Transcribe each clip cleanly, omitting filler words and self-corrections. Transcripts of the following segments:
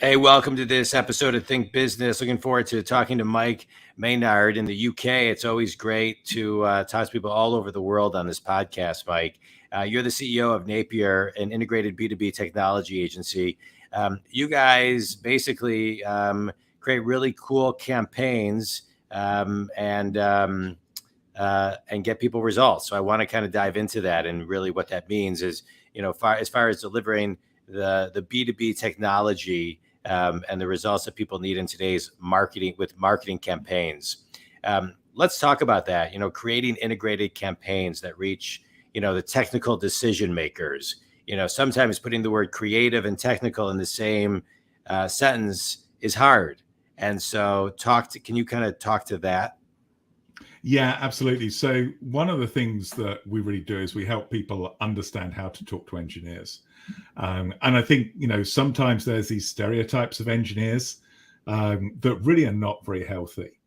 Hey, welcome to this episode of Think Business. Looking forward to talking to Mike Maynard in the UK. It's always great to talk to people all over the world on this podcast, Mike. You're the CEO of Napier, an integrated B2B technology agency. You guys basically create really cool campaigns and get people results. So I want to kind of dive into that, and really what that means is, as far as delivering the B2B technology and the results that people need in today's marketing campaigns. Let's talk about that. Creating integrated campaigns that reach, the technical decision makers. Sometimes putting the word creative and technical in the same sentence is hard. And so can you kind of talk to that? Yeah, absolutely. So one of the things that we really do is we help people understand how to talk to engineers. And I think, sometimes there's these stereotypes of engineers that really are not very healthy.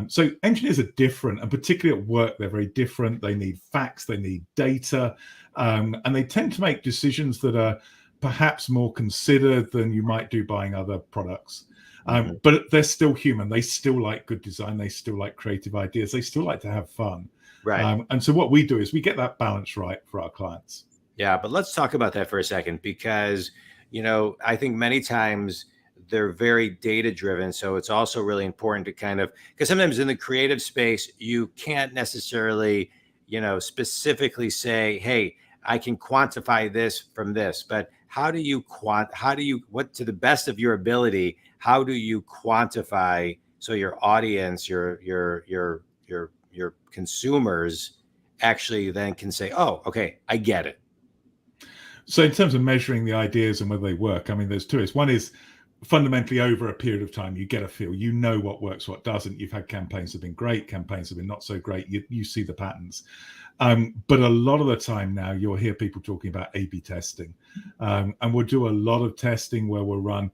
So engineers are different, and particularly at work, they're very different. They need facts, they need data, and they tend to make decisions that are perhaps more considered than you might do buying other products. But they're still human. They still like good design. They still like creative ideas. They still like to have fun. Right. And so what we do is we get that balance right for our clients. Yeah, but let's talk about that for a second, because, I think many times they're very data driven. So it's also really important to because sometimes in the creative space, you can't necessarily, specifically say, hey, I can quantify this from this, but what, to the best of your ability, how do you quantify so your audience, your consumers actually then can say, oh, okay, I get it. So in terms of measuring the ideas and whether they work, I mean, there's two ways. One is fundamentally over a period of time, you get a feel, what works, what doesn't. You've had campaigns that have been great, campaigns that have been not so great. You see the patterns. But a lot of the time now, you'll hear people talking about A/B testing. And we'll do a lot of testing where we'll run,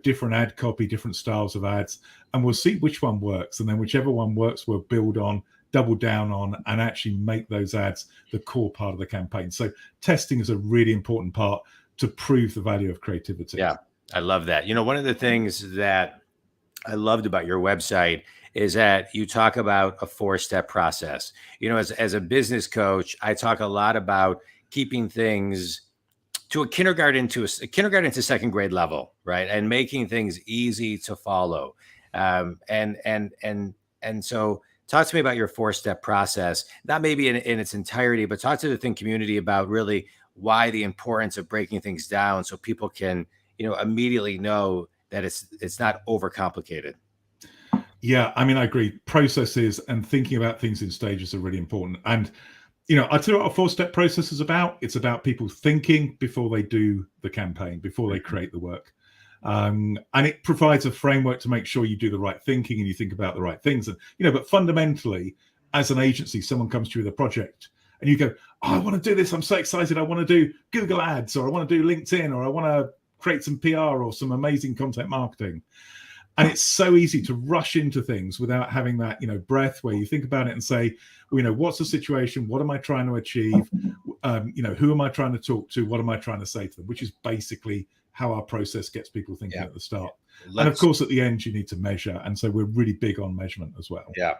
different ad copy, different styles of ads, and we'll see which one works. And then whichever one works, we'll build on, double down on, and actually make those ads the core part of the campaign. So testing is a really important part to prove the value of creativity. Yeah, I love that. One of the things that I loved about your website is that you talk about a 4-step process. As a business coach, I talk a lot about keeping things to a kindergarten to second grade level, right? And making things easy to follow. And so talk to me about your 4-step process, not maybe in its entirety, but talk to the Think community about really why the importance of breaking things down so people can, immediately know that it's not overcomplicated. Yeah, I mean, I agree. Processes and thinking about things in stages are really important. And, I tell you what a 4-step process is about. It's about people thinking before they do the campaign, before they create the work. And it provides a framework to make sure you do the right thinking and you think about the right things. And, but fundamentally, as an agency, someone comes to you with a project and you go, oh, I want to do this. I'm so excited. I want to do Google Ads, or I want to do LinkedIn, or I want to create some PR or some amazing content marketing. And it's so easy to rush into things without having that, breath where you think about it and say, what's the situation? What am I trying to achieve? Who am I trying to talk to? What am I trying to say to them? Which is basically how our process gets people thinking at the start. And of course, at the end, you need to measure. And so we're really big on measurement as well. Yeah.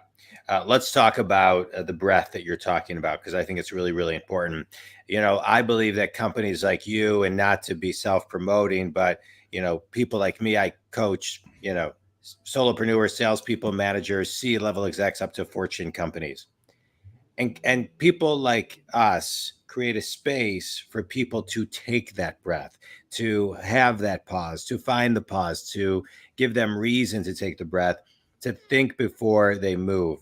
Let's talk about the breadth that you're talking about, because I think it's really, really important. I believe that companies like you, and not to be self-promoting, but, people like me, I coach, solopreneurs, salespeople, managers, C-level execs up to Fortune companies. And people like us create a space for people to take that breath, to have that pause, to find the pause, to give them reason to take the breath, to think before they move.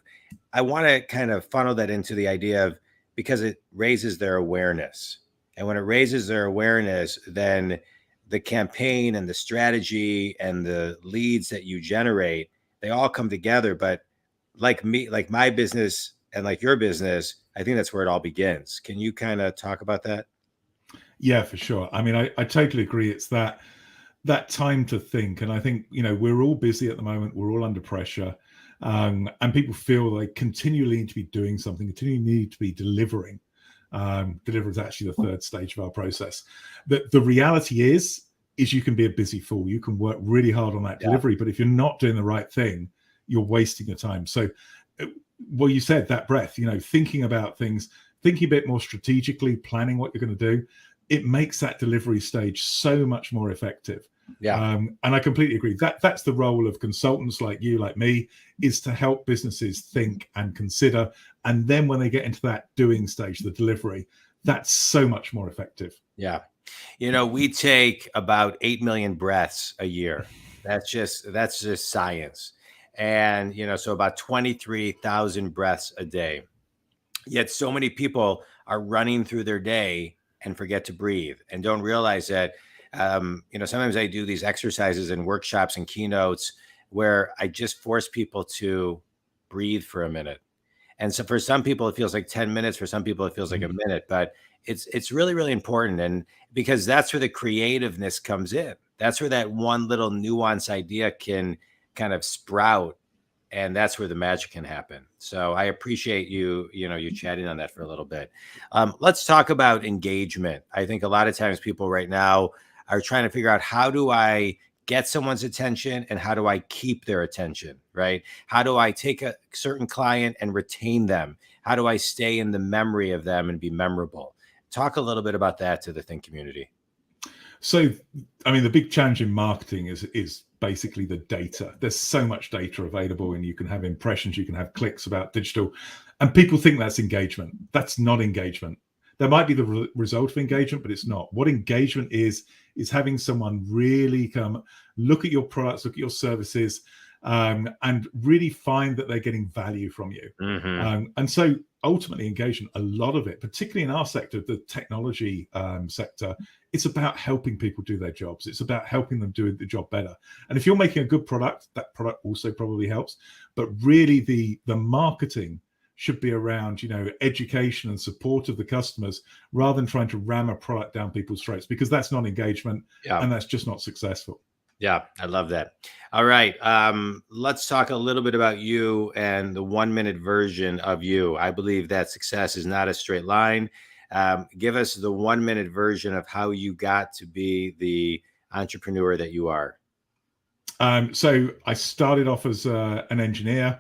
I want to kind of funnel that into the idea of, because it raises their awareness. And when it raises their awareness, then the campaign and the strategy and the leads that you generate, they all come together. But like my business and like your business, I think that's where it all begins. Can you kind of talk about that? Yeah, for sure. I mean, I totally agree. It's that time to think. And I think, we're all busy at the moment. We're all under pressure. And people feel they continually need to be doing something, continually need to be delivering. Deliver is actually the third stage of our process. The reality is is you can be a busy fool. You can work really hard on that Yeah. delivery, but if you're not doing the right thing, you're wasting your time. So, well, you said that breadth, thinking about things, thinking a bit more strategically, planning what you're going to do, it makes that delivery stage so much more effective. Yeah. And I completely agree. That's the role of consultants like you, like me, is to help businesses think and consider. And then when they get into that doing stage, the delivery, that's so much more effective. Yeah. We take about 8 million breaths a year. That's just science. And, so about 23,000 breaths a day. Yet so many people are running through their day and forget to breathe and don't realize that, sometimes I do these exercises and workshops and keynotes where I just force people to breathe for a minute. And so for some people, it feels like 10 minutes. For some people, it feels like a minute, but it's really, really important. And because that's where the creativeness comes in. That's where that one little nuance idea can kind of sprout. And that's where the magic can happen. So I appreciate you chatting on that for a little bit. Let's talk about engagement. I think a lot of times people right now are trying to figure out, how do I get someone's attention and how do I keep their attention, right? How do I take a certain client and retain them? How do I stay in the memory of them and be memorable? Talk a little bit about that to the Think community. So, I mean, the big challenge in marketing is basically the data. There's so much data available, and you can have impressions, you can have clicks about digital, and people think that's engagement. That's not engagement. There might be the result of engagement, but it's not. What engagement is having someone really come look at your products, look at your services, and really find that they're getting value from you. And so ultimately engagement, a lot of it, particularly in our sector, the technology sector, it's about helping people do their jobs. It's about helping them do the job better. And if you're making a good product, that product also probably helps. But really the marketing should be around, education and support of the customers, rather than trying to ram a product down people's throats, because that's not engagement. Yeah. And that's just not successful. Yeah, I love that. All right. Let's talk a little bit about you and the 1-minute version of you. I believe that success is not a straight line. Give us the 1-minute version of how you got to be the entrepreneur that you are. So I started off as an engineer.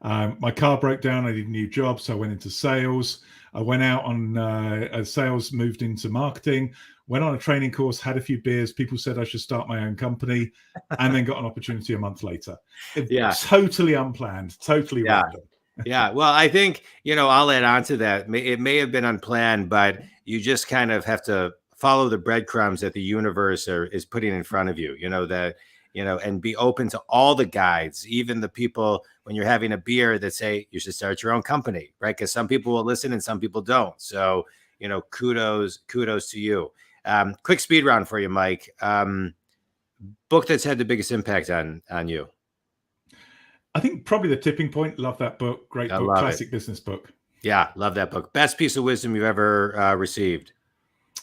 My car broke down. I did a new job, so I went into sales. I went out on sales, moved into marketing, went on a training course, had a few beers. People said I should start my own company, and then got an opportunity a month later. Totally unplanned, totally random. Yeah. Well, I think, I'll add on to that. It may have been unplanned, but you just kind of have to follow the breadcrumbs that the universe is putting in front of you, and be open to all the guides, even the people when you're having a beer that say you should start your own company, right? Because some people will listen and some people don't. So, kudos to you. Quick speed round for you, Mike. Book that's had the biggest impact on you. I think probably The Tipping Point. Love that book. Great book. Classic business book. Yeah, love that book. Best piece of wisdom you've ever received?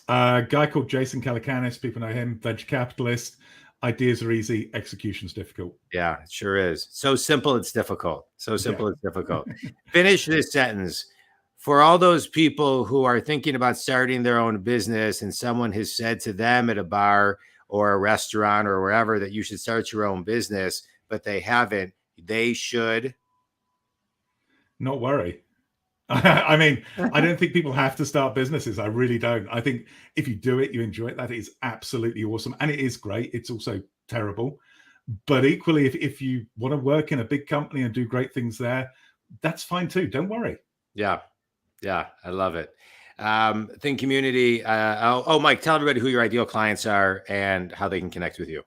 A guy called Jason Calacanis. People know him. Venture capitalist. Ideas are easy. Execution's difficult. Yeah, it sure is. So simple, it's difficult. So simple, it's difficult. Finish this sentence. For all those people who are thinking about starting their own business and someone has said to them at a bar or a restaurant or wherever that you should start your own business, but they haven't, they should not worry. I mean, I don't think people have to start businesses. I really don't. I think if you do it, you enjoy it. That is absolutely awesome. And it is great. It's also terrible. But equally, if you want to work in a big company and do great things there, that's fine too. Don't worry. Yeah. Yeah. I love it. Think community. Mike, tell everybody who your ideal clients are and how they can connect with you.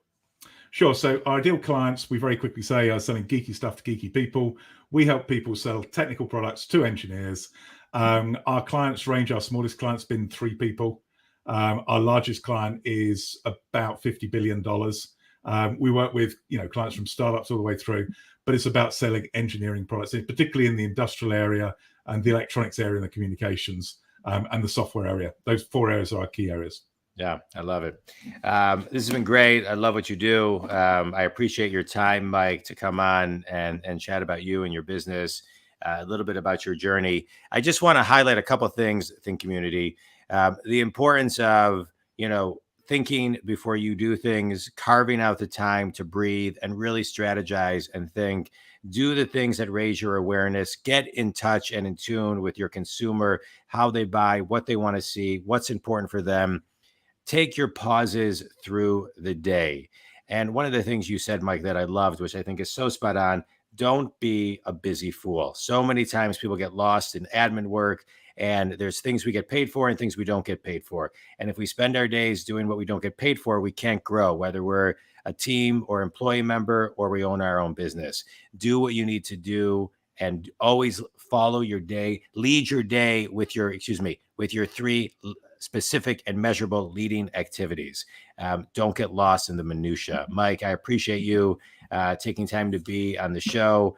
Sure. So our ideal clients, we very quickly say, are selling geeky stuff to geeky people. We help people sell technical products to engineers. Our clients range, our smallest client's been 3 people. Our largest client is about $50 billion. We work with, clients from startups all the way through, but it's about selling engineering products, particularly in the industrial area and the electronics area and the communications and the software area. Those 4 areas are our key areas. Yeah, I love it. This has been great. I love what you do. I appreciate your time, Mike, to come on and chat about you and your business, a little bit about your journey. I just want to highlight a couple of things, Think community. The importance of, thinking before you do things, carving out the time to breathe and really strategize and think. Do the things that raise your awareness. Get in touch and in tune with your consumer, how they buy, what they want to see, what's important for them. Take your pauses through the day. And one of the things you said, Mike, that I loved, which I think is so spot on, don't be a busy fool. So many times people get lost in admin work, and there's things we get paid for and things we don't get paid for. And if we spend our days doing what we don't get paid for, we can't grow, whether we're a team or employee member or we own our own business. Do what you need to do and always follow your day, lead your day with your, with your 3 specific and measurable leading activities. Don't get lost in the minutia. Mike, I appreciate you taking time to be on the show.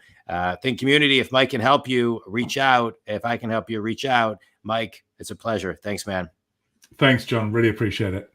Think community, if Mike can help you, reach out. If I can help you, reach out. Mike, it's a pleasure. Thanks, man. Thanks, Jon. Really appreciate it.